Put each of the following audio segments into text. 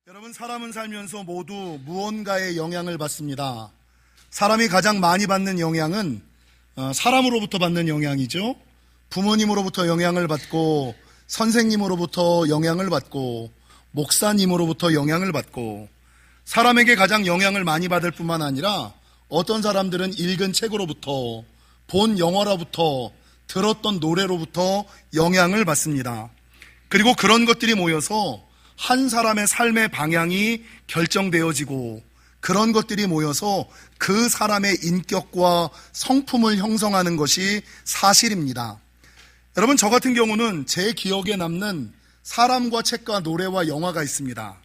여러분, 사람은 살면서 모두 무언가의 영향을 받습니다. 사람이 가장 많이 받는 영향은 사람으로부터 받는 영향이죠. 부모님으로부터 영향을 받고, 선생님으로부터 영향을 받고, 목사님으로부터 영향을 받고, 사람에게 가장 영향을 많이 받을 뿐만 아니라 어떤 사람들은 읽은 책으로부터, 본 영화로부터, 들었던 노래로부터 영향을 받습니다. 그리고 그런 것들이 모여서 한 사람의 삶의 방향이 결정되어지고, 그런 것들이 모여서 그 사람의 인격과 성품을 형성하는 것이 사실입니다. 여러분, 저 같은 경우는 제 기억에 남는 사람과 책과 노래와 영화가 있습니다.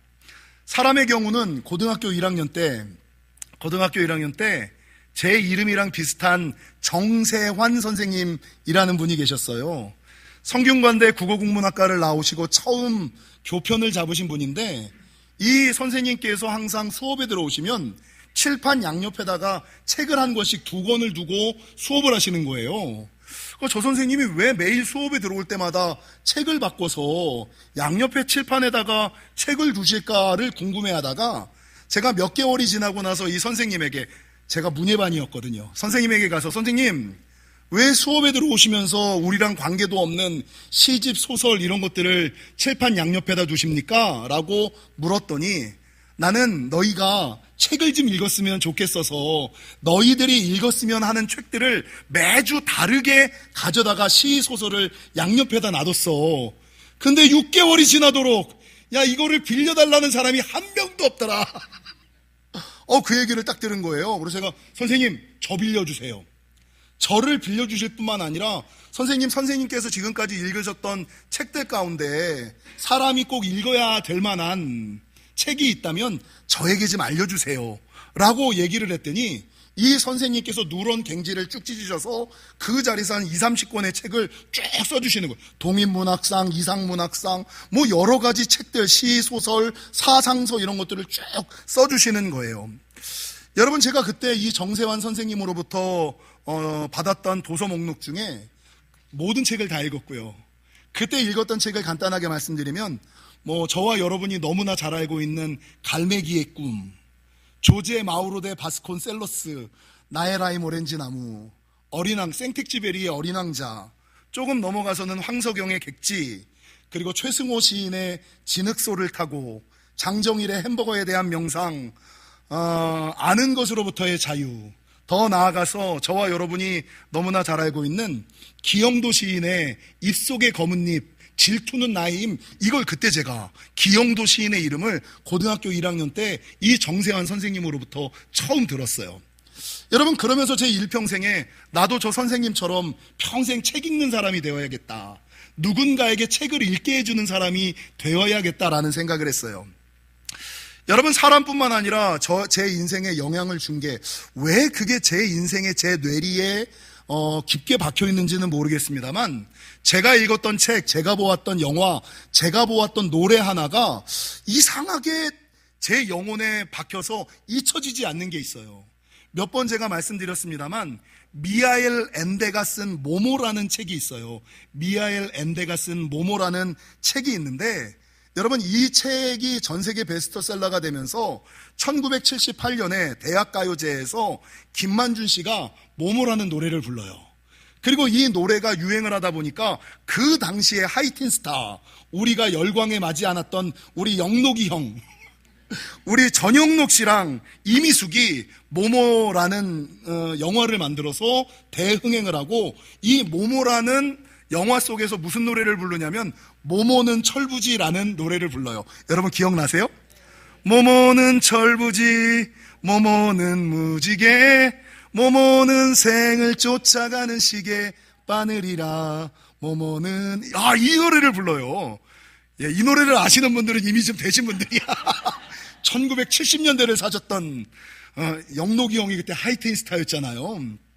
사람의 경우는 고등학교 1학년 때 제 이름이랑 비슷한 정세환 선생님이라는 분이 계셨어요. 성균관대 국어국문학과를 나오시고 처음 교편을 잡으신 분인데, 이 선생님께서 항상 수업에 들어오시면 칠판 양옆에다가 책을 한 권씩 2권을 두고 수업을 하시는 거예요. 저 선생님이 왜 매일 수업에 들어올 때마다 책을 바꿔서 양옆에 칠판에다가 책을 두실까를 궁금해하다가, 제가 몇 개월이 지나고 나서 이 선생님에게, 제가 문예반이었거든요. 선생님에게 가서, 선생님, 왜 수업에 들어오시면서 우리랑 관계도 없는 시집, 소설 이런 것들을 칠판 양옆에다 두십니까? 라고 물었더니, 나는 너희가 책을 좀 읽었으면 좋겠어서 너희들이 읽었으면 하는 책들을 매주 다르게 가져다가 시, 소설을 양옆에다 놔뒀어. 근데 6개월이 지나도록 이거를 빌려달라는 사람이 한 명도 없더라. 그 얘기를 딱 들은 거예요. 그래서 제가, 선생님, 저 빌려주세요. 저를 빌려주실 뿐만 아니라 선생님께서 지금까지 읽으셨던 책들 가운데 사람이 꼭 읽어야 될 만한 책이 있다면 저에게 좀 알려주세요 라고 얘기를 했더니, 이 선생님께서 누런 갱지를 쭉 찢으셔서 그 자리에서 한 20-30권의 책을 쭉 써주시는 거예요. 동인문학상, 이상문학상, 여러 가지 책들, 시, 소설, 사상서 이런 것들을 쭉 써주시는 거예요. 여러분, 제가 그때 이 정세환 선생님으로부터 받았던 도서 목록 중에 모든 책을 다 읽었고요. 그때 읽었던 책을 간단하게 말씀드리면, 저와 여러분이 너무나 잘 알고 있는 갈매기의 꿈, 조제 마우로 데 바스콘셀로스, 나의 라임 오렌지 나무, 생텍쥐베리의 어린 왕자, 조금 넘어가서는 황석영의 객지, 그리고 최승호 시인의 진흙소를 타고, 장정일의 햄버거에 대한 명상, 아는 것으로부터의 자유, 더 나아가서 저와 여러분이 너무나 잘 알고 있는 기영도 시인의 입속의 검은잎, 질투는 나의 힘, 이걸 그때 제가 기영도 시인의 이름을 고등학교 1학년 때 이 정세환 선생님으로부터 처음 들었어요. 여러분, 그러면서 제 일평생에 나도 저 선생님처럼 평생 책 읽는 사람이 되어야겠다, 누군가에게 책을 읽게 해주는 사람이 되어야겠다라는 생각을 했어요. 여러분, 사람뿐만 아니라 제 인생에 영향을 준 게, 왜 그게 제 인생에, 제 뇌리에 깊게 박혀 있는지는 모르겠습니다만, 제가 읽었던 책, 제가 보았던 영화, 제가 보았던 노래 하나가 이상하게 제 영혼에 박혀서 잊혀지지 않는 게 있어요. 몇 번 제가 말씀드렸습니다만, 미하엘 엔데가 쓴 모모라는 책이 있어요. 미하엘 엔데가 쓴 모모라는 책이 있는데, 여러분, 이 책이 전 세계 베스트셀러가 되면서 1978년에 대학가요제에서 김만준 씨가 모모라는 노래를 불러요. 그리고 이 노래가 유행을 하다 보니까 그 당시에 하이틴 스타, 우리가 열광에 맞지 않았던 우리 영록이 형, 우리 전영록 씨랑 이미숙이 모모라는 영화를 만들어서 대흥행을 하고, 이 모모라는 영화 속에서 무슨 노래를 부르냐면 모모는 철부지라는 노래를 불러요. 여러분, 기억나세요? 모모는 철부지, 모모는 무지개, 모모는 생을 쫓아가는 시계 바늘이라, 모모는, 이 노래를 불러요. 이 노래를 아시는 분들은 이미 좀 되신 분들이야. 1970년대를 사셨던 영록이 형이 그때 하이틴 스타였잖아요.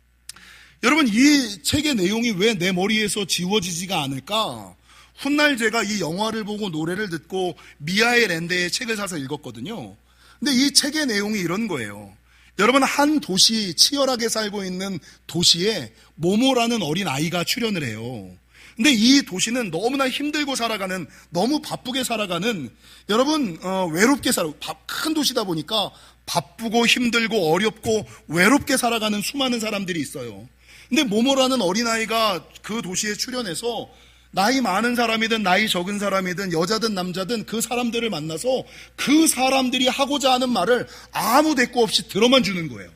여러분, 이 책의 내용이 왜 내 머리에서 지워지지가 않을까? 훗날 제가 이 영화를 보고 노래를 듣고 미하엘 엔데의 책을 사서 읽었거든요. 근데 이 책의 내용이 이런 거예요. 여러분, 한 도시, 치열하게 살고 있는 도시에 모모라는 어린 아이가 출연을 해요. 근데 이 도시는 너무나 힘들고 살아가는, 너무 바쁘게 살아가는, 여러분 외롭게 큰 도시다 보니까 바쁘고 힘들고 어렵고 외롭게 살아가는 수많은 사람들이 있어요. 근데 모모라는 어린아이가 그 도시에 출연해서 나이 많은 사람이든 나이 적은 사람이든 여자든 남자든 그 사람들을 만나서 그 사람들이 하고자 하는 말을 아무 대꾸 없이 들어만 주는 거예요.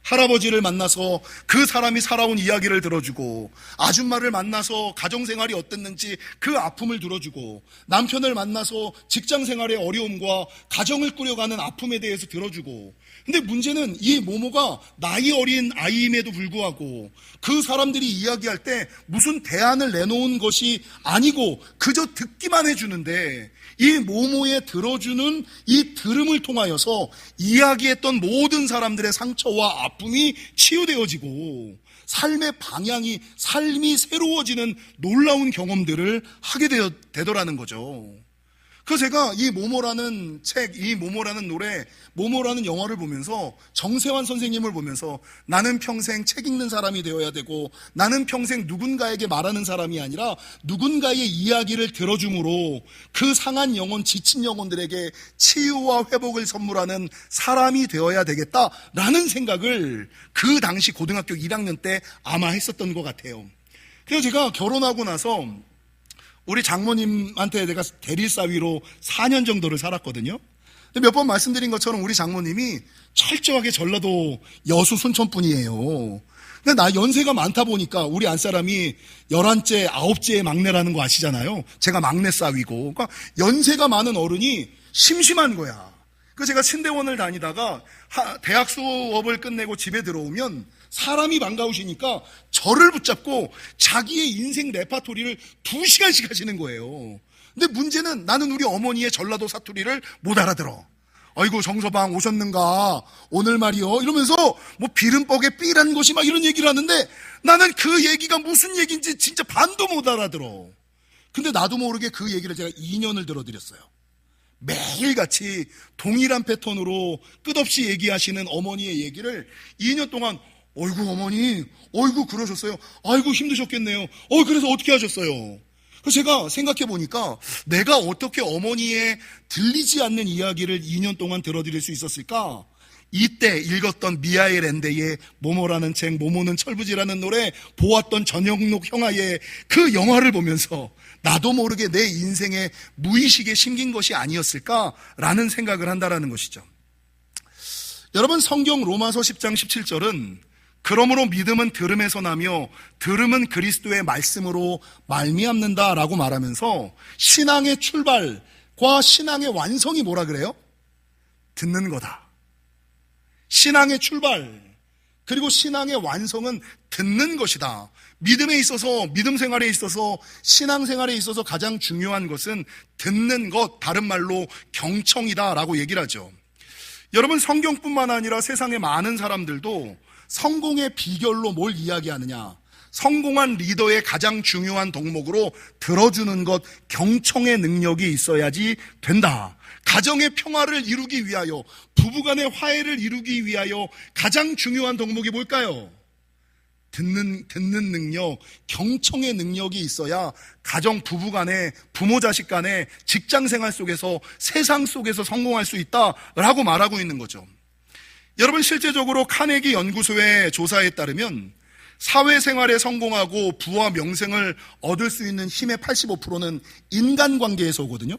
할아버지를 만나서 그 사람이 살아온 이야기를 들어주고, 아줌마를 만나서 가정생활이 어땠는지 그 아픔을 들어주고, 남편을 만나서 직장생활의 어려움과 가정을 꾸려가는 아픔에 대해서 들어주고. 근데 문제는 이 모모가 나이 어린 아이임에도 불구하고 그 사람들이 이야기할 때 무슨 대안을 내놓은 것이 아니고 그저 듣기만 해주는데, 이 모모의 들어주는 이 들음을 통하여서 이야기했던 모든 사람들의 상처와 아픔이 치유되어지고 삶의 방향이, 삶이 새로워지는 놀라운 경험들을 하게 되더라는 거죠. 그래서 제가 이 모모라는 책, 이 모모라는 노래, 모모라는 영화를 보면서, 정세환 선생님을 보면서 나는 평생 책 읽는 사람이 되어야 되고, 나는 평생 누군가에게 말하는 사람이 아니라 누군가의 이야기를 들어줌으로 그 상한 영혼, 지친 영혼들에게 치유와 회복을 선물하는 사람이 되어야 되겠다라는 생각을 그 당시 고등학교 1학년 때 아마 했었던 것 같아요. 그래서 제가 결혼하고 나서 우리 장모님한테 내가 대릴사위로 4년 정도를 살았거든요. 몇 번 말씀드린 것처럼 우리 장모님이 철저하게 전라도 여수 순천분이에요. 근데 나 연세가 많다 보니까 우리 안사람이 11째, 9째의 막내라는 거 아시잖아요. 제가 막내 사위고. 그러니까 연세가 많은 어른이 심심한 거야. 그래서 제가 신대원을 다니다가 대학 수업을 끝내고 집에 들어오면 사람이 반가우시니까 저를 붙잡고 자기의 인생 레파토리를 2시간씩 하시는 거예요. 근데 문제는 나는 우리 어머니의 전라도 사투리를 못 알아들어. 아이고 정서방 오셨는가 오늘 말이요 이러면서 뭐 비름뻑에 삐란 것이 막 이런 얘기를 하는데 나는 그 얘기가 무슨 얘기인지 진짜 반도 못 알아들어. 근데 나도 모르게 그 얘기를 제가 2년을 들어드렸어요. 매일같이 동일한 패턴으로 끝없이 얘기하시는 어머니의 얘기를 2년 동안, 어이구 어머니, 어이구 그러셨어요. 아이고 힘드셨겠네요. 그래서 어떻게 하셨어요? 그래서 제가 생각해 보니까 내가 어떻게 어머니의 들리지 않는 이야기를 2년 동안 들어드릴 수 있었을까? 이때 읽었던 미하엘 엔데의 모모라는 책, 모모는 철부지라는 노래, 보았던 전영록 형아의 그 영화를 보면서 나도 모르게 내 인생에 무의식에 심긴 것이 아니었을까라는 생각을 한다라는 것이죠. 여러분, 성경 로마서 10장 17절은 그러므로 믿음은 들음에서 나며 들음은 그리스도의 말씀으로 말미암는다라고 말하면서 신앙의 출발과 신앙의 완성이 뭐라 그래요? 듣는 거다. 신앙의 출발 그리고 신앙의 완성은 듣는 것이다. 믿음에 있어서, 믿음 생활에 있어서, 신앙 생활에 있어서 가장 중요한 것은 듣는 것, 다른 말로 경청이다라고 얘기를 하죠. 여러분, 성경뿐만 아니라 세상의 많은 사람들도 성공의 비결로 뭘 이야기하느냐? 성공한 리더의 가장 중요한 덕목으로 들어주는 것, 경청의 능력이 있어야지 된다. 가정의 평화를 이루기 위하여, 부부간의 화해를 이루기 위하여 가장 중요한 덕목이 뭘까요? 듣는 능력, 경청의 능력이 있어야 가정, 부부간에, 부모 자식 간에, 직장생활 속에서, 세상 속에서 성공할 수 있다라고 말하고 있는 거죠. 여러분, 실제적으로 카네기 연구소의 조사에 따르면 사회생활에 성공하고 부와 명성을 얻을 수 있는 힘의 85%는 인간관계에서 오거든요.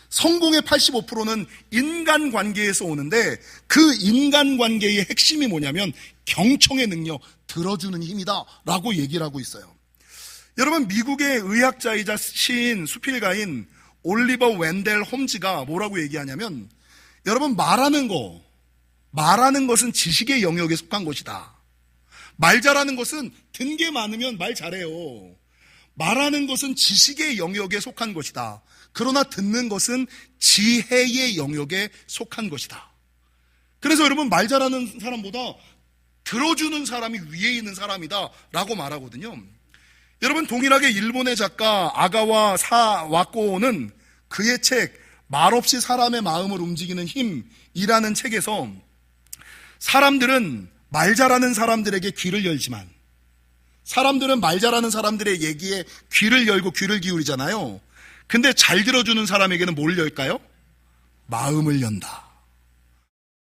성공의 85%는 인간관계에서 오는데 그 인간관계의 핵심이 뭐냐면 경청의 능력, 들어주는 힘이다 라고 얘기를 하고 있어요. 여러분, 미국의 의학자이자 시인, 수필가인 올리버 웬델 홈즈가 뭐라고 얘기하냐면, 여러분, 말하는 것은 지식의 영역에 속한 것이다. 말 잘하는 것은 듣는 게 많으면 말 잘해요. 말하는 것은 지식의 영역에 속한 것이다. 그러나 듣는 것은 지혜의 영역에 속한 것이다. 그래서 여러분, 말 잘하는 사람보다 들어주는 사람이 위에 있는 사람이다 라고 말하거든요. 여러분, 동일하게 일본의 작가 아가와 사와코는 그의 책 말없이 사람의 마음을 움직이는 힘이라는 책에서 사람들은 말 잘하는 사람들에게 귀를 열지만 사람들은 말 잘하는 사람들의 얘기에 귀를 열고 귀를 기울이잖아요. 근데 잘 들어주는 사람에게는 뭘 열까요? 마음을 연다.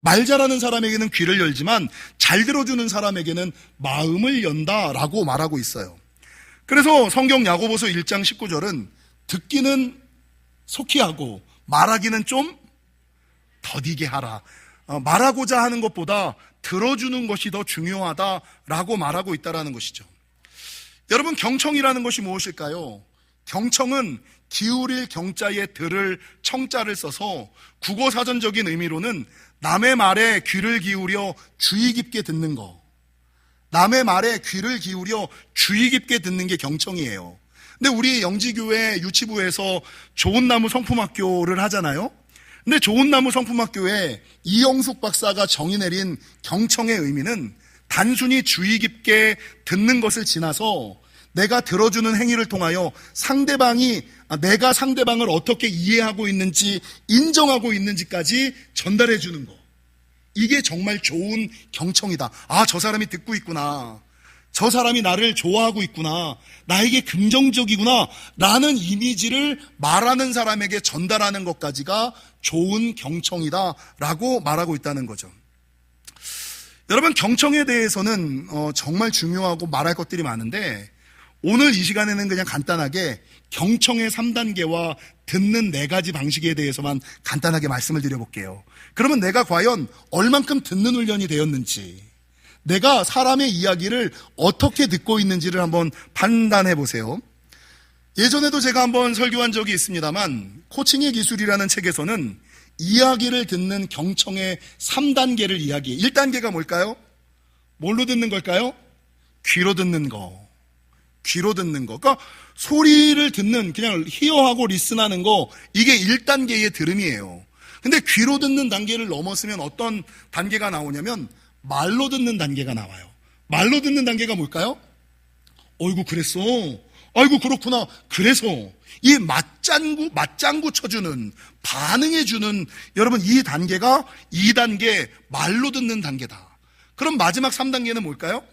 말 잘하는 사람에게는 귀를 열지만 잘 들어주는 사람에게는 마음을 연다라고 말하고 있어요. 그래서 성경 야고보서 1장 19절은 듣기는 속히 하고 말하기는 좀 더디게 하라. 말하고자 하는 것보다 들어주는 것이 더 중요하다라고 말하고 있다는 것이죠. 여러분, 경청이라는 것이 무엇일까요? 경청은 기울일 경자에 들을 청자를 써서 국어사전적인 의미로는 남의 말에 귀를 기울여 주의 깊게 듣는 거, 남의 말에 귀를 기울여 주의 깊게 듣는 게 경청이에요. 근데 우리 영지교회 유치부에서 좋은나무 성품학교를 하잖아요. 근데 좋은나무 성품학교에 이영숙 박사가 정의 내린 경청의 의미는 단순히 주의 깊게 듣는 것을 지나서 내가 들어주는 행위를 통하여 내가 상대방을 어떻게 이해하고 있는지, 인정하고 있는지까지 전달해 주는 거. 이게 정말 좋은 경청이다. 아, 저 사람이 듣고 있구나. 저 사람이 나를 좋아하고 있구나. 나에게 긍정적이구나. 라는 이미지를 말하는 사람에게 전달하는 것까지가 좋은 경청이다. 라고 말하고 있다는 거죠. 여러분, 경청에 대해서는 정말 중요하고 말할 것들이 많은데, 오늘 이 시간에는 그냥 간단하게 경청의 3단계와 듣는 4가지 방식에 대해서만 간단하게 말씀을 드려볼게요. 그러면 내가 과연 얼만큼 듣는 훈련이 되었는지, 내가 사람의 이야기를 어떻게 듣고 있는지를 한번 판단해 보세요. 예전에도 제가 한번 설교한 적이 있습니다만, 코칭의 기술이라는 책에서는 이야기를 듣는 경청의 3단계를 이야기해요. 1단계가 뭘까요? 뭘로 듣는 걸까요? 귀로 듣는 거. 귀로 듣는 거. 그러니까 소리를 듣는, 그냥 히어하고 리슨하는 거, 이게 1단계의 들음이에요. 근데 귀로 듣는 단계를 넘었으면 어떤 단계가 나오냐면 말로 듣는 단계가 나와요. 말로 듣는 단계가 뭘까요? 어이구 그랬어. 아이고 그렇구나. 그래서 이 맞장구 쳐주는, 반응해주는, 여러분 이 단계가 2단계 말로 듣는 단계다. 그럼 마지막 3단계는 뭘까요?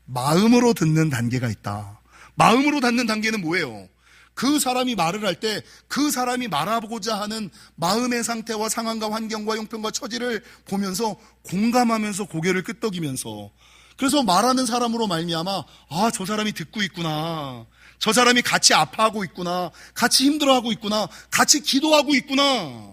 마음으로 듣는 단계가 있다. 마음으로 듣는 단계는 뭐예요? 그 사람이 말을 할 때 그 사람이 말하고자 하는 마음의 상태와 상황과 환경과 형편과 처지를 보면서 공감하면서 고개를 끄덕이면서, 그래서 말하는 사람으로 말미암아 아, 저 사람이 듣고 있구나, 저 사람이 같이 아파하고 있구나, 같이 힘들어하고 있구나, 같이 기도하고 있구나,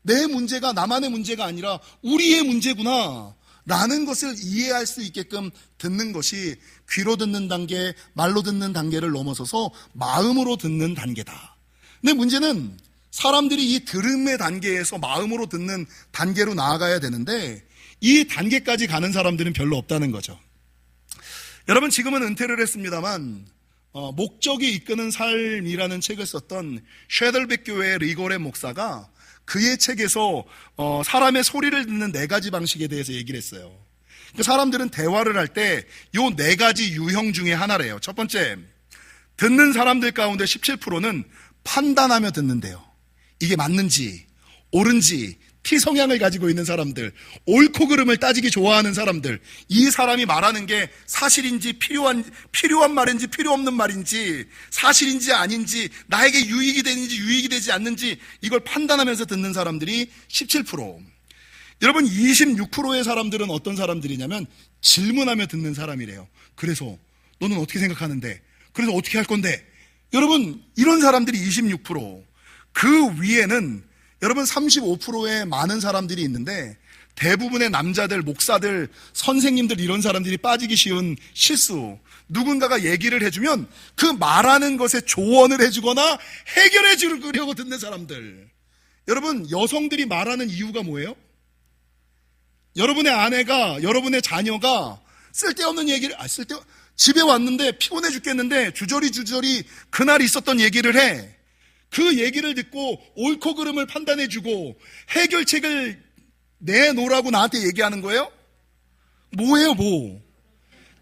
내 문제가 나만의 문제가 아니라 우리의 문제구나 라는 것을 이해할 수 있게끔 듣는 것이 귀로 듣는 단계, 말로 듣는 단계를 넘어서서 마음으로 듣는 단계다. 근데 문제는 사람들이 이 들음의 단계에서 마음으로 듣는 단계로 나아가야 되는데 이 단계까지 가는 사람들은 별로 없다는 거죠. 여러분, 지금은 은퇴를 했습니다만 목적이 이끄는 삶이라는 책을 썼던 쉐들백 교회의 리고레 목사가 그의 책에서 사람의 소리를 듣는 4가지 방식에 대해서 얘기를 했어요. 그 사람들은 대화를 할 때 요 4가지 유형 중에 하나래요. 첫 번째, 듣는 사람들 가운데 17%는 판단하며 듣는데요. 이게 맞는지 옳은지 T성향을 가지고 있는 사람들, 옳고 그름을 따지기 좋아하는 사람들, 이 사람이 말하는 게 사실인지 필요한 말인지 필요 없는 말인지, 사실인지 아닌지, 나에게 유익이 되는지 유익이 되지 않는지, 이걸 판단하면서 듣는 사람들이 17%. 여러분, 26%의 사람들은 어떤 사람들이냐면 질문하며 듣는 사람이래요. 그래서 너는 어떻게 생각하는데? 그래서 어떻게 할 건데? 여러분, 이런 사람들이 26%. 그 위에는 여러분 35%의 많은 사람들이 있는데 대부분의 남자들, 목사들, 선생님들, 이런 사람들이 빠지기 쉬운 실수. 누군가가 얘기를 해주면 그 말하는 것에 조언을 해주거나 해결해 주려고 듣는 사람들. 여러분, 여성들이 말하는 이유가 뭐예요? 여러분의 아내가, 여러분의 자녀가 쓸데없는 얘기를, 집에 왔는데 피곤해 죽겠는데 주저리 그날 있었던 얘기를 해. 그 얘기를 듣고 옳고 그름을 판단해주고 해결책을 내놓으라고 나한테 얘기하는 거예요? 뭐예요, 뭐?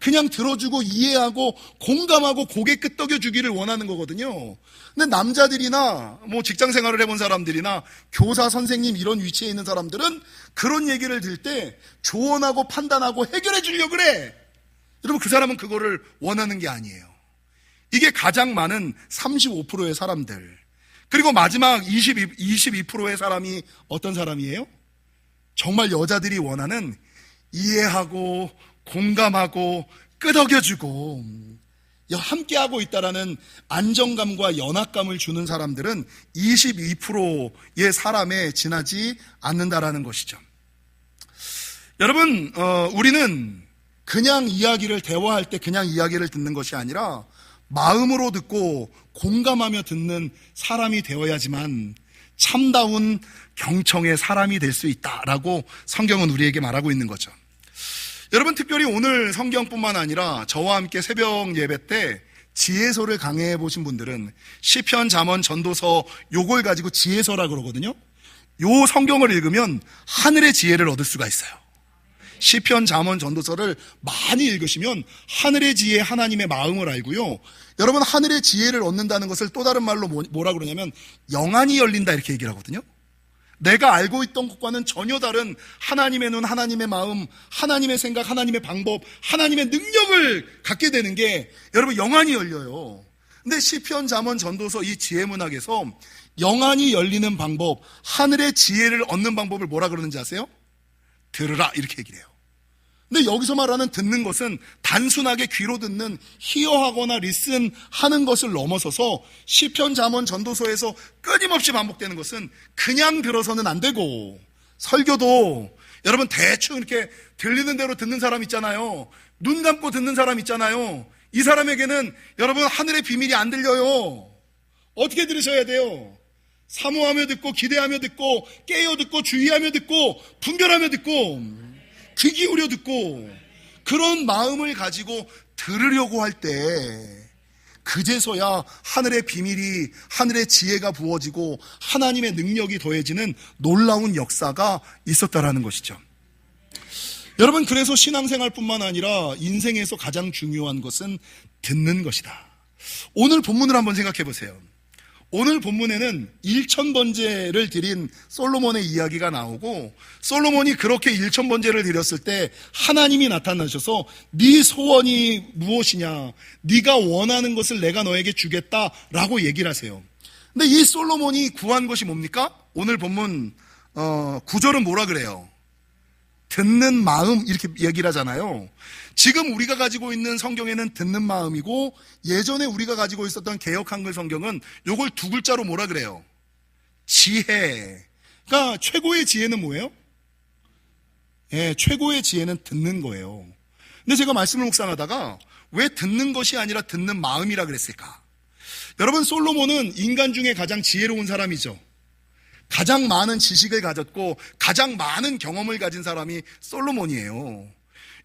그냥 들어주고 이해하고 공감하고 고개 끄덕여주기를 원하는 거거든요. 근데 남자들이나 뭐 직장 생활을 해본 사람들이나 교사, 선생님 이런 위치에 있는 사람들은 그런 얘기를 들 때 조언하고 판단하고 해결해 주려고 그래. 여러분, 그 사람은 그거를 원하는 게 아니에요. 이게 가장 많은 35%의 사람들, 그리고 마지막 22%의 사람이 어떤 사람이에요? 정말 여자들이 원하는 이해하고 공감하고 끄덕여주고 함께하고 있다라는 안정감과 연합감을 주는 사람들은 22%의 사람에 지나지 않는다라는 것이죠. 여러분, 우리는 그냥 이야기를 대화할 때 그냥 이야기를 듣는 것이 아니라 마음으로 듣고 공감하며 듣는 사람이 되어야지만 참다운 경청의 사람이 될 수 있다라고 성경은 우리에게 말하고 있는 거죠. 여러분, 특별히 오늘 성경뿐만 아니라 저와 함께 새벽 예배 때 지혜서를 강해해 보신 분들은 시편, 잠언, 전도서 요걸 가지고 지혜서라 그러거든요. 요 성경을 읽으면 하늘의 지혜를 얻을 수가 있어요. 시편, 잠언, 전도서를 많이 읽으시면 하늘의 지혜, 하나님의 마음을 알고요. 여러분, 하늘의 지혜를 얻는다는 것을 또 다른 말로 뭐라 그러냐면 영안이 열린다 이렇게 얘기를 하거든요. 내가 알고 있던 것과는 전혀 다른 하나님의 눈, 하나님의 마음, 하나님의 생각, 하나님의 방법, 하나님의 능력을 갖게 되는 게 여러분 영안이 열려요. 근데 시편, 잠언, 전도서 이 지혜 문학에서 영안이 열리는 방법, 하늘의 지혜를 얻는 방법을 뭐라 그러는지 아세요? 들으라 이렇게 얘기를 해요. 근데 여기서 말하는 듣는 것은 단순하게 귀로 듣는 히어하거나 리슨하는 것을 넘어서서 시편, 잠언, 전도서에서 끊임없이 반복되는 것은 그냥 들어서는 안 되고, 설교도 여러분 대충 이렇게 들리는 대로 듣는 사람 있잖아요. 눈 감고 듣는 사람 있잖아요. 이 사람에게는 여러분 하늘의 비밀이 안 들려요. 어떻게 들으셔야 돼요? 사모하며 듣고, 기대하며 듣고, 깨어 듣고, 주의하며 듣고, 분별하며 듣고, 귀 기울여 듣고, 그런 마음을 가지고 들으려고 할 때 그제서야 하늘의 비밀이, 하늘의 지혜가 부어지고 하나님의 능력이 더해지는 놀라운 역사가 있었다라는 것이죠. 여러분, 그래서 신앙생활뿐만 아니라 인생에서 가장 중요한 것은 듣는 것이다. 오늘 본문을 한번 생각해 보세요. 오늘 본문에는 1000번제를 드린 솔로몬의 이야기가 나오고, 솔로몬이 그렇게 1000번제를 드렸을 때 하나님이 나타나셔서 네 소원이 무엇이냐, 네가 원하는 것을 내가 너에게 주겠다라고 얘기를 하세요. 근데 이 솔로몬이 구한 것이 뭡니까? 오늘 본문 9절은 뭐라 그래요? 듣는 마음 이렇게 얘기를 하잖아요. 지금 우리가 가지고 있는 성경에는 듣는 마음이고, 예전에 우리가 가지고 있었던 개역 한글 성경은 요걸 두 글자로 뭐라 그래요? 지혜. 그러니까 최고의 지혜는 뭐예요? 최고의 지혜는 듣는 거예요. 근데 제가 말씀을 묵상하다가 왜 듣는 것이 아니라 듣는 마음이라 그랬을까? 여러분, 솔로몬은 인간 중에 가장 지혜로운 사람이죠. 가장 많은 지식을 가졌고 가장 많은 경험을 가진 사람이 솔로몬이에요.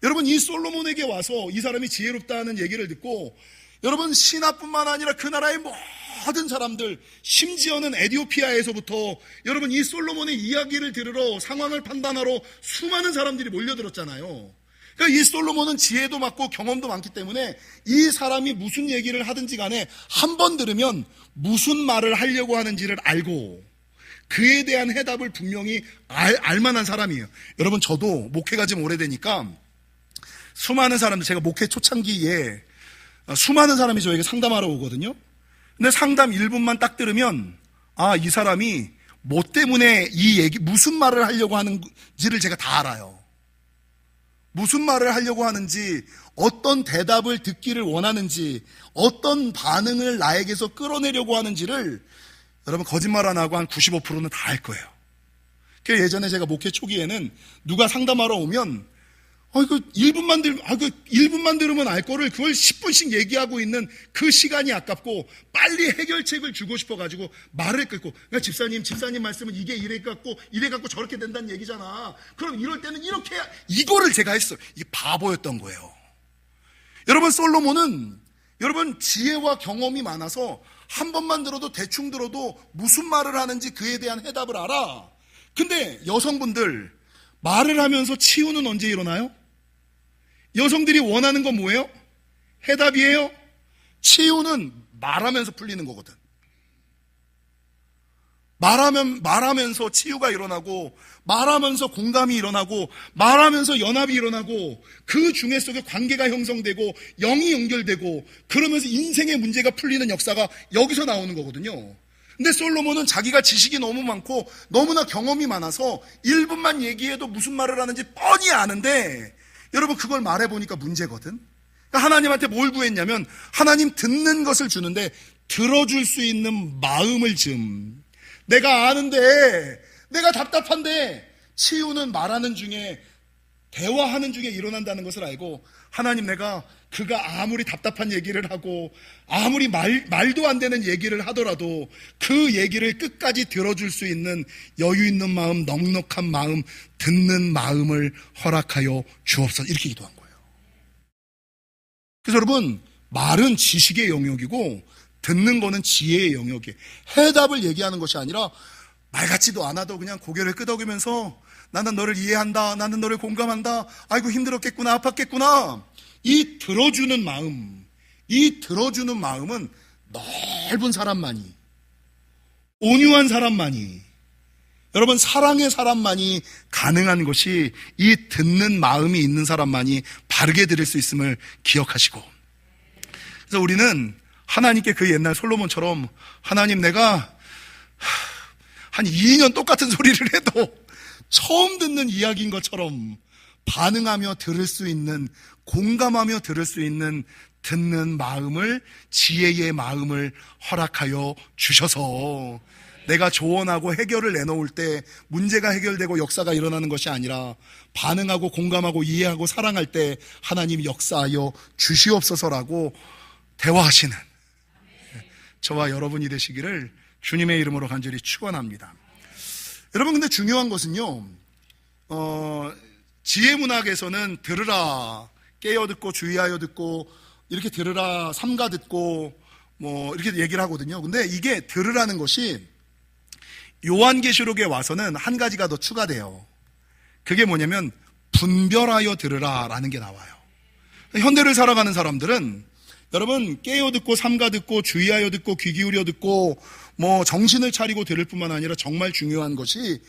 여러분, 이 솔로몬에게 와서 이 사람이 지혜롭다는 얘기를 듣고, 여러분, 신하뿐만 아니라 그 나라의 모든 사람들, 심지어는 에티오피아에서부터 여러분 이 솔로몬의 이야기를 들으러, 상황을 판단하러 수많은 사람들이 몰려들었잖아요. 그러니까 이 솔로몬은 지혜도 많고 경험도 많기 때문에 이 사람이 무슨 얘기를 하든지 간에 한 번 들으면 무슨 말을 하려고 하는지를 알고 그에 대한 해답을 분명히 알 만한 사람이에요. 여러분, 저도 목회가 좀 오래되니까 수많은 사람들, 제가 목회 초창기에 수많은 사람이 저에게 상담하러 오거든요. 근데 상담 1분만 딱 들으면 이 사람이 뭐 때문에 이 얘기, 무슨 말을 하려고 하는지를 제가 다 알아요. 무슨 말을 하려고 하는지, 어떤 대답을 듣기를 원하는지, 어떤 반응을 나에게서 끌어내려고 하는지를 여러분, 거짓말 안 하고 한 95%는 다 알 거예요. 그래서 예전에 제가 목회 초기에는 누가 상담하러 오면 이거 1분만 들으면 알 거를 그걸 10분씩 얘기하고 있는 그 시간이 아깝고 빨리 해결책을 주고 싶어가지고 말을 끊고, 그러니까 집사님 말씀은 이게 이래 갖고 저렇게 된다는 얘기잖아. 그럼 이럴 때는 이렇게 해야, 이거를 제가 했어요. 이게 바보였던 거예요. 여러분, 솔로몬은 여러분 지혜와 경험이 많아서 한 번만 들어도, 대충 들어도 무슨 말을 하는지 그에 대한 해답을 알아. 근데 여성분들, 말을 하면서 치유는 언제 일어나요? 여성들이 원하는 건 뭐예요? 해답이에요? 치유는 말하면서 풀리는 거거든. 말하면서 치유가 일어나고, 말하면서 공감이 일어나고, 말하면서 연합이 일어나고, 그 중에 속에 관계가 형성되고, 영이 연결되고, 그러면서 인생의 문제가 풀리는 역사가 여기서 나오는 거거든요. 근데 솔로몬은 자기가 지식이 너무 많고, 너무나 경험이 많아서 1분만 얘기해도 무슨 말을 하는지 뻔히 아는데, 여러분 그걸 말해보니까 문제거든. 그러니까 하나님한테 뭘 구했냐면, 하나님 듣는 것을 주는데, 들어줄 수 있는 마음을 좀. 내가 아는데, 내가 답답한데, 치유는 말하는 중에, 대화하는 중에 일어난다는 것을 알고, 하나님 내가 그가 아무리 답답한 얘기를 하고, 아무리 말도 안 되는 얘기를 하더라도, 그 얘기를 끝까지 들어줄 수 있는 여유 있는 마음, 넉넉한 마음, 듣는 마음을 허락하여 주옵소서. 이렇게 기도한 거예요. 그래서 여러분, 말은 지식의 영역이고, 듣는 거는 지혜의 영역이에요. 해답을 얘기하는 것이 아니라 말 같지도 않아도 그냥 고개를 끄덕이면서 나는 너를 이해한다, 나는 너를 공감한다, 아이고 힘들었겠구나, 아팠겠구나. 이 들어주는 마음은 넓은 사람만이, 온유한 사람만이, 여러분 사랑의 사람만이 가능한 것이, 이 듣는 마음이 있는 사람만이 바르게 들을 수 있음을 기억하시고, 그래서 우리는 하나님께 그 옛날 솔로몬처럼, 하나님 내가 한 2년 똑같은 소리를 해도 처음 듣는 이야기인 것처럼 반응하며 들을 수 있는, 공감하며 들을 수 있는 듣는 마음을, 지혜의 마음을 허락하여 주셔서, 내가 조언하고 해결을 내놓을 때 문제가 해결되고 역사가 일어나는 것이 아니라, 반응하고 공감하고 이해하고 사랑할 때 하나님 역사하여 주시옵소서라고 대화하시는 저와 여러분이 되시기를 주님의 이름으로 간절히 축원합니다. 여러분, 근데 중요한 것은요, 지혜문학에서는 들으라, 깨어 듣고 주의하여 듣고, 이렇게 들으라, 삼가 듣고, 뭐 이렇게 얘기를 하거든요. 근데 이게 들으라는 것이 요한계시록에 와서는 한 가지가 더 추가돼요. 그게 뭐냐면 분별하여 들으라라는 게 나와요. 현대를 살아가는 사람들은, 여러분 깨어 듣고 삼가 듣고 주의하여 듣고 귀 기울여 듣고 뭐 정신을 차리고 들을 뿐만 아니라 정말 중요한 것이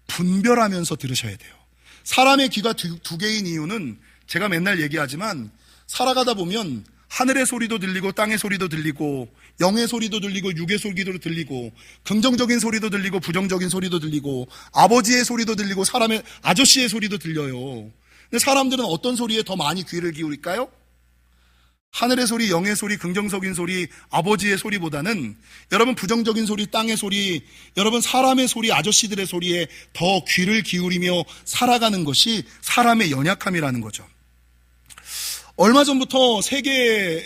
분별하면서 들으셔야 돼요. 사람의 귀가 두 개인 이유는 제가 맨날 얘기하지만, 살아가다 보면 하늘의 소리도 들리고 땅의 소리도 들리고 영의 소리도 들리고 육의 소리도 들리고 긍정적인 소리도 들리고 부정적인 소리도 들리고 아버지의 소리도 들리고 사람의 아저씨의 소리도 들려요. 근데 사람들은 어떤 소리에 더 많이 귀를 기울일까요? 하늘의 소리, 영의 소리, 긍정적인 소리, 아버지의 소리보다는 여러분 부정적인 소리, 땅의 소리, 여러분 사람의 소리, 아저씨들의 소리에 더 귀를 기울이며 살아가는 것이 사람의 연약함이라는 거죠. 얼마 전부터 세계에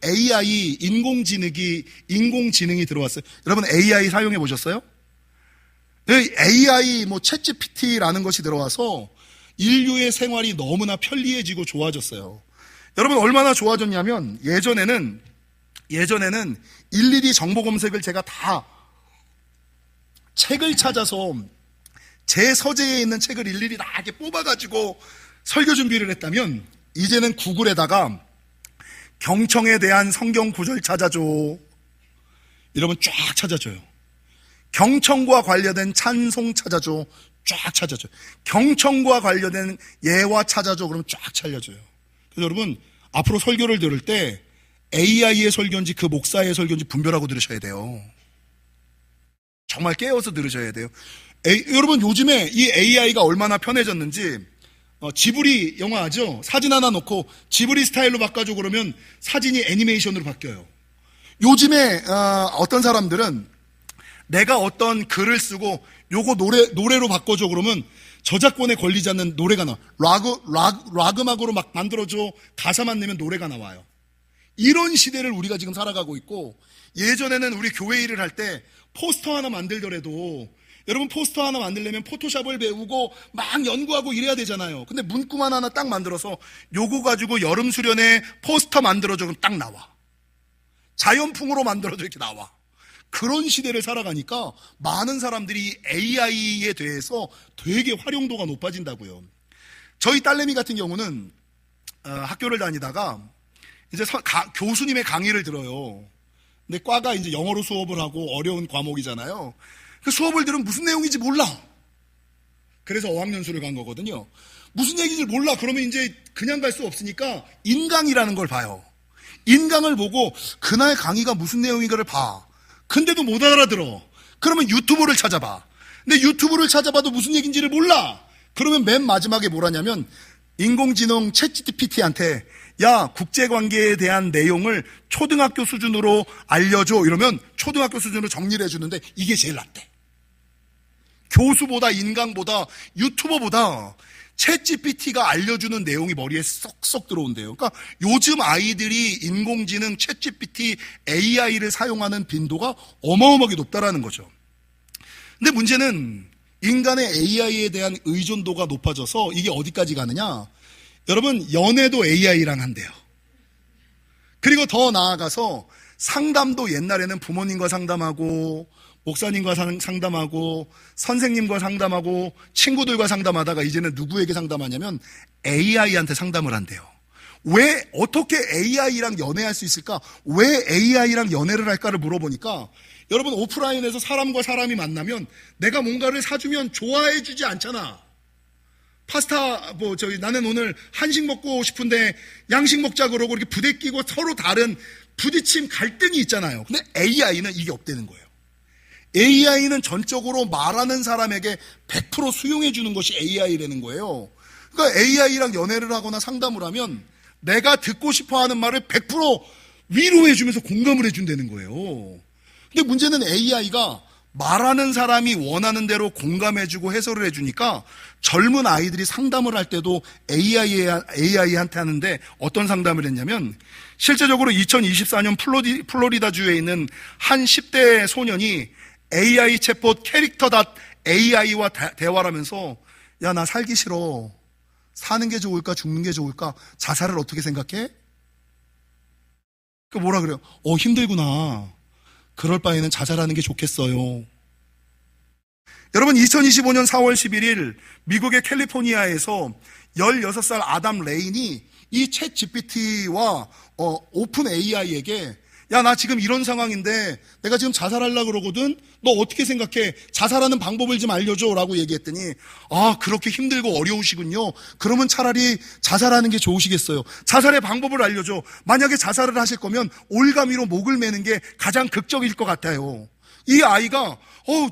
AI, 인공지능이 들어왔어요. 여러분 AI 사용해 보셨어요? AI, 챗GPT라는 것이 들어와서 인류의 생활이 너무나 편리해지고 좋아졌어요. 여러분 얼마나 좋아졌냐면, 예전에는 일일이 정보 검색을 제가 다 책을 찾아서 제 서재에 있는 책을 일일이 다 이렇게 뽑아가지고 설교 준비를 했다면, 이제는 구글에다가 경청에 대한 성경 구절 찾아줘, 이러면 쫙 찾아줘요. 경청과 관련된 찬송 찾아줘, 쫙 찾아줘요. 경청과 관련된 예화 찾아줘, 그러면 쫙 찾아줘요. 그래서 여러분 앞으로 설교를 들을 때 AI의 설교인지 그 목사의 설교인지 분별하고 들으셔야 돼요. 정말 깨어서 들으셔야 돼요. 여러분 요즘에 이 AI가 얼마나 편해졌는지, 지브리 영화 아죠? 사진 하나 놓고 지브리 스타일로 바꿔줘 그러면 사진이 애니메이션으로 바뀌어요. 요즘에 어떤 사람들은 내가 어떤 글을 쓰고 요거 노래로 바꿔줘 그러면 저작권에 걸리지 않는 노래가 나와. 락 음악으로 막 만들어줘, 가사만 내면 노래가 나와요. 이런 시대를 우리가 지금 살아가고 있고, 예전에는 우리 교회 일을 할 때 포스터 하나 만들더라도, 여러분 포스터 하나 만들려면 포토샵을 배우고 막 연구하고 이래야 되잖아요. 근데 문구만 하나 딱 만들어서 요거 가지고 여름 수련회 포스터 만들어줘, 그럼 딱 나와. 자연풍으로 만들어줘, 이렇게 나와. 그런 시대를 살아가니까 많은 사람들이 AI에 대해서 되게 활용도가 높아진다고요. 저희 딸내미 같은 경우는 학교를 다니다가 이제 교수님의 강의를 들어요. 근데 과가 이제 영어로 수업을 하고 어려운 과목이잖아요. 그 수업을 들으면 무슨 내용인지 몰라. 그래서 어학연수를 간 거거든요. 무슨 얘기인지 몰라. 그러면 이제 그냥 갈 수 없으니까 인강이라는 걸 봐요. 인강을 보고 그날 강의가 무슨 내용인가를 봐. 근데도 못 알아들어. 그러면 유튜브를 찾아봐. 근데 유튜브를 찾아봐도 무슨 얘기인지를 몰라. 그러면 맨 마지막에 뭘 하냐면 인공지능 챗GPT한테 야, 국제관계에 대한 내용을 초등학교 수준으로 알려줘. 이러면 초등학교 수준으로 정리를 해주는데 이게 제일 낫대. 교수보다 인강보다 유튜버보다 챗GPT가 알려주는 내용이 머리에 쏙쏙 들어온대요. 그러니까 요즘 아이들이 인공지능 챗GPT AI를 사용하는 빈도가 어마어마하게 높다라는 거죠. 근데 문제는 인간의 AI에 대한 의존도가 높아져서 이게 어디까지 가느냐? 여러분, 연애도 AI랑 한대요. 그리고 더 나아가서 상담도 옛날에는 부모님과 상담하고 목사님과 상담하고 선생님과 상담하고 친구들과 상담하다가 이제는 누구에게 상담하냐면 AI한테 상담을 한대요. 왜 어떻게 AI랑 연애할 수 있을까? 왜 AI랑 연애를 할까를 물어보니까 여러분, 오프라인에서 사람과 사람이 만나면 내가 뭔가를 사주면 좋아해 주지 않잖아. 파스타 나는 오늘 한식 먹고 싶은데 양식 먹자 그러고 이렇게 부대끼고 서로 다른 부딪힘 갈등이 있잖아요. 근데 AI는 이게 없다는 거예요. AI는 전적으로 말하는 사람에게 100% 수용해 주는 것이 AI라는 거예요. 그러니까 AI랑 연애를 하거나 상담을 하면 내가 듣고 싶어 하는 말을 100% 위로해 주면서 공감을 해 준다는 거예요. 근데 문제는 AI가 말하는 사람이 원하는 대로 공감해 주고 해설을 해 주니까 젊은 아이들이 상담을 할 때도 AI한테 하는데 어떤 상담을 했냐면 실제적으로 2024년 플로리다주에 있는 한 10대 소년이 AI 챗봇 캐릭터.ai와 대화를 하면서 야, 나 살기 싫어. 사는 게 좋을까 죽는 게 좋을까? 자살을 어떻게 생각해? 그 뭐라 그래요? 힘들구나. 그럴 바에는 자살하는 게 좋겠어요. 여러분, 2025년 4월 11일 미국의 캘리포니아에서 16살 아담 레인이 이 챗 GPT와 오픈 AI에게 야, 나 지금 이런 상황인데 내가 지금 자살하려고 그러거든? 너 어떻게 생각해? 자살하는 방법을 좀 알려줘 라고 얘기했더니 그렇게 힘들고 어려우시군요. 그러면 차라리 자살하는 게 좋으시겠어요. 자살의 방법을 알려줘. 만약에 자살을 하실 거면 올가미로 목을 매는 게 가장 극적일 것 같아요. 이 아이가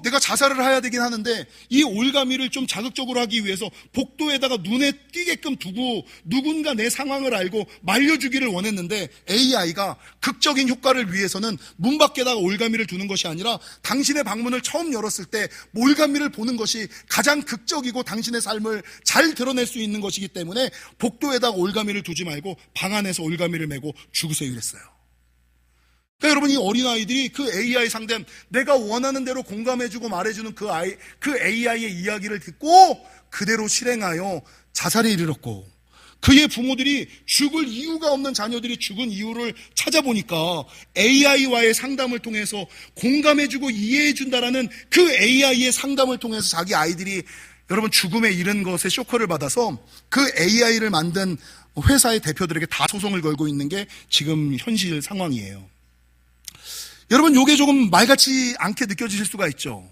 내가 자살을 해야 되긴 하는데 이 올가미를 좀 자극적으로 하기 위해서 복도에다가 눈에 띄게끔 두고 누군가 내 상황을 알고 말려주기를 원했는데 AI가 극적인 효과를 위해서는 문 밖에다가 올가미를 두는 것이 아니라 당신의 방문을 처음 열었을 때 올가미를 보는 것이 가장 극적이고 당신의 삶을 잘 드러낼 수 있는 것이기 때문에 복도에다가 올가미를 두지 말고 방 안에서 올가미를 메고 죽으세요 이랬어요. 그러니까 여러분, 이 어린아이들이 그 AI 상담, 내가 원하는 대로 공감해주고 말해주는 그 AI의 이야기를 듣고 그대로 실행하여 자살에 이르렀고, 그의 부모들이 죽을 이유가 없는 자녀들이 죽은 이유를 찾아보니까 AI와의 상담을 통해서 공감해주고 이해해준다라는 그 AI의 상담을 통해서 자기 아이들이 여러분 죽음에 이른 것에 쇼크를 받아서 그 AI를 만든 회사의 대표들에게 다 소송을 걸고 있는 게 지금 현실 상황이에요. 여러분, 요게 조금 말같지 않게 느껴지실 수가 있죠.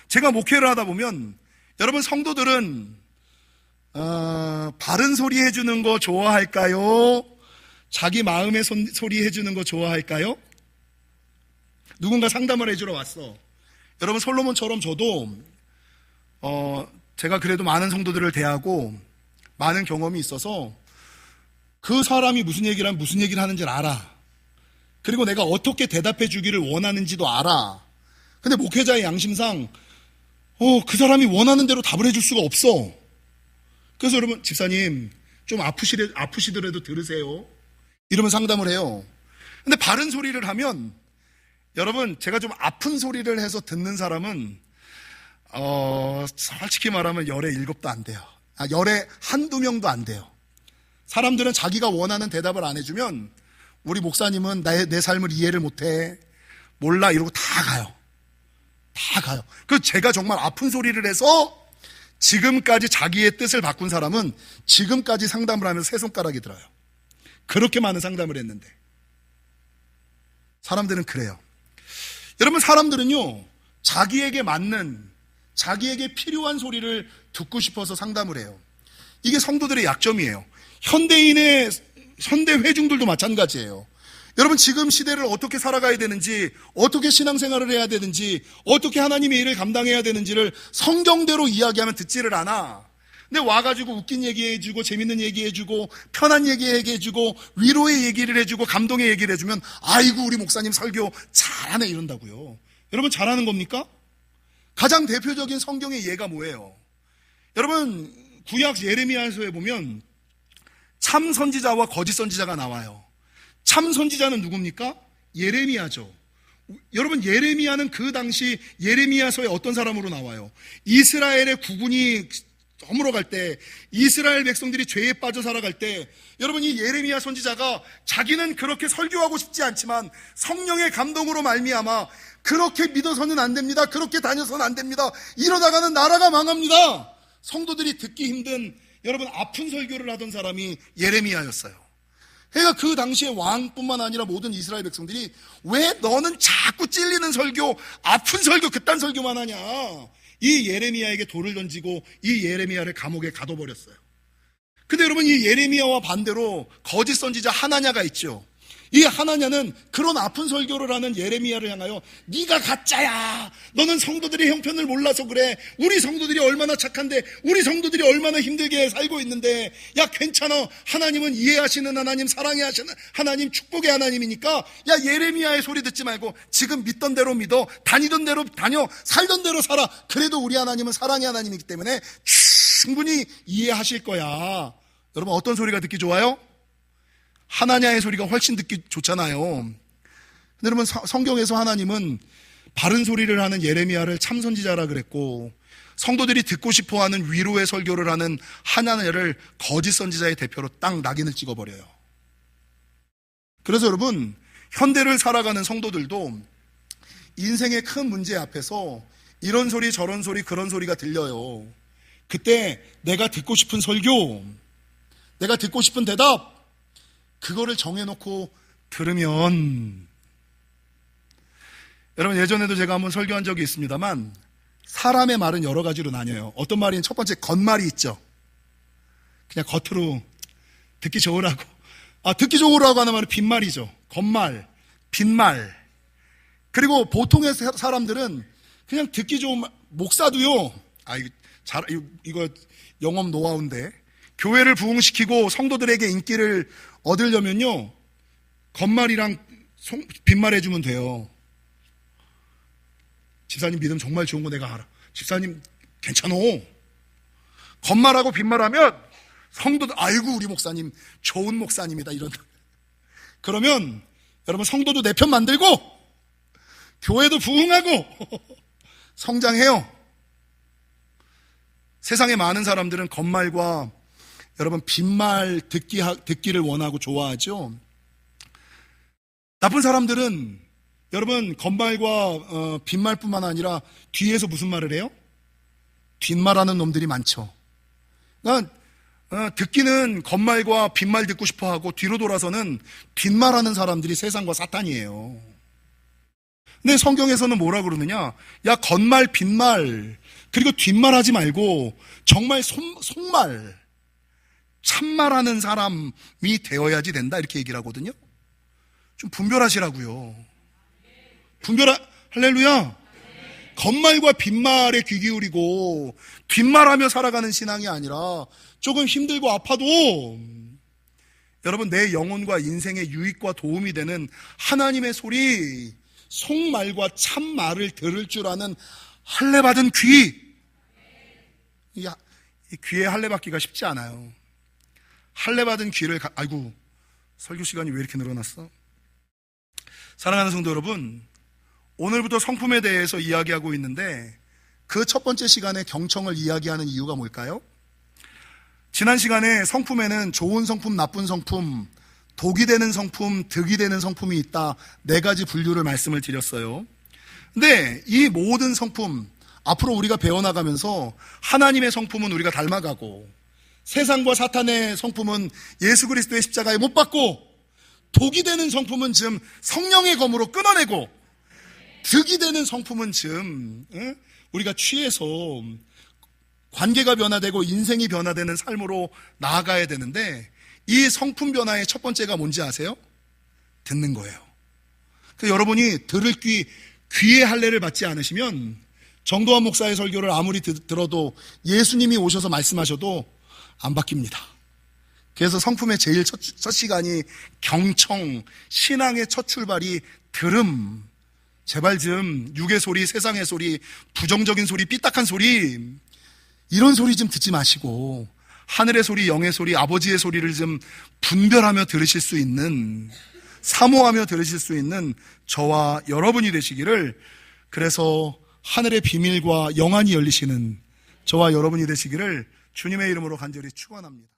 제가 목회를 하다 보면 여러분, 성도들은 바른 소리 해주는 거 좋아할까요? 자기 마음의 소리 해주는 거 좋아할까요? 누군가 상담을 해주러 왔어. 여러분, 솔로몬처럼 저도 제가 그래도 많은 성도들을 대하고 많은 경험이 있어서 그 사람이 무슨 얘기를 하면 무슨 얘기를 하는지를 알아. 그리고 내가 어떻게 대답해 주기를 원하는지도 알아. 근데 목회자의 양심상 그 사람이 원하는 대로 답을 해줄 수가 없어. 그래서 여러분, 집사님 좀 아프시더라도 들으세요. 이러면 상담을 해요. 근데 바른 소리를 하면 여러분, 제가 좀 아픈 소리를 해서 듣는 사람은 솔직히 말하면 열에 7도 안 돼요. 열에 1-2명도 안 돼요. 사람들은 자기가 원하는 대답을 안 해주면 우리 목사님은 내 삶을 이해를 못해. 몰라. 이러고 다 가요. 다 가요. 그 제가 정말 아픈 소리를 해서 지금까지 자기의 뜻을 바꾼 사람은 지금까지 상담을 하면서 세 손가락이 들어요. 그렇게 많은 상담을 했는데. 사람들은 그래요. 여러분, 사람들은요, 자기에게 맞는, 자기에게 필요한 소리를 듣고 싶어서 상담을 해요. 이게 성도들의 약점이에요. 현대 회중들도 마찬가지예요. 여러분, 지금 시대를 어떻게 살아가야 되는지, 어떻게 신앙생활을 해야 되는지, 어떻게 하나님의 일을 감당해야 되는지를 성경대로 이야기하면 듣지를 않아. 근데 와가지고 웃긴 얘기해주고, 재밌는 얘기해주고, 편한 얘기해주고, 위로의 얘기를 해주고, 감동의 얘기를 해주면, 아이고, 우리 목사님 설교 잘하네, 이런다고요. 여러분, 잘하는 겁니까? 가장 대표적인 성경의 예가 뭐예요? 여러분, 구약 예레미야서에 보면 참 선지자와 거짓 선지자가 나와요. 참 선지자는 누굽니까? 예레미야죠. 여러분, 예레미야는 그 당시 예레미야서에 어떤 사람으로 나와요? 이스라엘의 국군이 허물어 갈 때, 이스라엘 백성들이 죄에 빠져 살아갈 때, 여러분, 이 예레미야 선지자가 자기는 그렇게 설교하고 싶지 않지만 성령의 감동으로 말미암아 그렇게 믿어서는 안 됩니다, 그렇게 다녀서는 안 됩니다, 이러다가는 나라가 망합니다, 성도들이 듣기 힘든, 여러분, 아픈 설교를 하던 사람이 예레미야였어요. 그러니까 그 당시에 왕뿐만 아니라 모든 이스라엘 백성들이 왜 너는 자꾸 찔리는 설교, 아픈 설교, 그딴 설교만 하냐, 이 예레미야에게 돌을 던지고 이 예레미야를 감옥에 가둬버렸어요. 근데 여러분, 이 예레미야와 반대로 거짓 선지자 하나냐가 있죠. 이 하나냐는 그런 아픈 설교를 하는 예레미야를 향하여 네가 가짜야, 너는 성도들의 형편을 몰라서 그래, 우리 성도들이 얼마나 착한데, 우리 성도들이 얼마나 힘들게 살고 있는데, 야 괜찮아, 하나님은 이해하시는 하나님, 사랑해 하시는 하나님, 축복의 하나님이니까 야 예레미야의 소리 듣지 말고 지금 믿던 대로 믿어, 다니던 대로 다녀, 살던 대로 살아, 그래도 우리 하나님은 사랑의 하나님이기 때문에 충분히 이해하실 거야. 여러분, 어떤 소리가 듣기 좋아요? 하나냐의 소리가 훨씬 듣기 좋잖아요. 근데 여러분, 성경에서 하나님은 바른 소리를 하는 예레미야를 참선지자라 그랬고, 성도들이 듣고 싶어하는 위로의 설교를 하는 하나냐를 거짓 선지자의 대표로 딱 낙인을 찍어버려요. 그래서 여러분, 현대를 살아가는 성도들도 인생의 큰 문제 앞에서 이런 소리 저런 소리 그런 소리가 들려요. 그때 내가 듣고 싶은 설교, 내가 듣고 싶은 대답, 그거를 정해놓고 들으면, 여러분, 예전에도 제가 한번 설교한 적이 있습니다만, 사람의 말은 여러 가지로 나뉘어요. 어떤 말이, 첫 번째 겉말이 있죠. 그냥 겉으로 듣기 좋으라고, 듣기 좋으라고 하는 말은 빈말이죠. 겉말, 빈말. 그리고 보통의 사람들은 그냥 듣기 좋은 말, 목사도요, 이거 영업 노하우인데, 교회를 부흥시키고 성도들에게 인기를 얻으려면요, 겉말이랑 빈말 해주면 돼요. 집사님 믿음 정말 좋은 거 내가 알아, 집사님 괜찮어. 겉말하고 빈말하면 성도들, 아이고 우리 목사님 좋은 목사님이다, 이런다. 그러면 여러분, 성도도 내 편 만들고 교회도 부흥하고 성장해요. 세상에 많은 사람들은 겉말과 여러분 빈말 듣기를 원하고 좋아하죠. 나쁜 사람들은 여러분 겉말과 빈말뿐만 아니라 뒤에서 무슨 말을 해요? 뒷말하는 놈들이 많죠. 그러니까 듣기는 겉말과 빈말 듣고 싶어하고 뒤로 돌아서는 뒷말하는 사람들이 세상과 사탄이에요. 근데 성경에서는 뭐라 그러느냐, 야 겉말 빈말 그리고 뒷말하지 말고 정말 속말, 참말하는 사람이 되어야지 된다, 이렇게 얘기를 하거든요. 좀 분별하시라고요. 할렐루야. 겉말과 빈말에 귀 기울이고 뒷말하며 살아가는 신앙이 아니라 조금 힘들고 아파도 여러분 내 영혼과 인생의 유익과 도움이 되는 하나님의 소리, 속말과 참말을 들을 줄 아는 할례받은 귀, 이 귀에 할례받기가 쉽지 않아요. 할례받은 귀를 아이고 설교 시간이 왜 이렇게 늘어났어? 사랑하는 성도 여러분, 오늘부터 성품에 대해서 이야기하고 있는데 그 첫 번째 시간에 경청을 이야기하는 이유가 뭘까요? 지난 시간에 성품에는 좋은 성품, 나쁜 성품, 독이 되는 성품, 득이 되는 성품이 있다, 4가지 분류를 말씀을 드렸어요. 근데 이 모든 성품, 앞으로 우리가 배워나가면서 하나님의 성품은 우리가 닮아가고, 세상과 사탄의 성품은 예수 그리스도의 십자가에 못 박고, 독이 되는 성품은 지금 성령의 검으로 끊어내고, 득이 되는 성품은 우리가 취해서 관계가 변화되고 인생이 변화되는 삶으로 나아가야 되는데, 이 성품 변화의 첫 번째가 뭔지 아세요? 듣는 거예요. 여러분이 들을 귀의 할례를 받지 않으시면 정도환 목사의 설교를 아무리 들어도, 예수님이 오셔서 말씀하셔도 안 바뀝니다. 그래서 성품의 제일 첫 시간이 경청, 신앙의 첫 출발이 들음. 제발 좀 육의 소리, 세상의 소리, 부정적인 소리, 삐딱한 소리, 이런 소리 좀 듣지 마시고 하늘의 소리, 영의 소리, 아버지의 소리를 좀 분별하며 들으실 수 있는, 사모하며 들으실 수 있는 저와 여러분이 되시기를, 그래서 하늘의 비밀과 영안이 열리시는 저와 여러분이 되시기를 주님의 이름으로 간절히 축원합니다.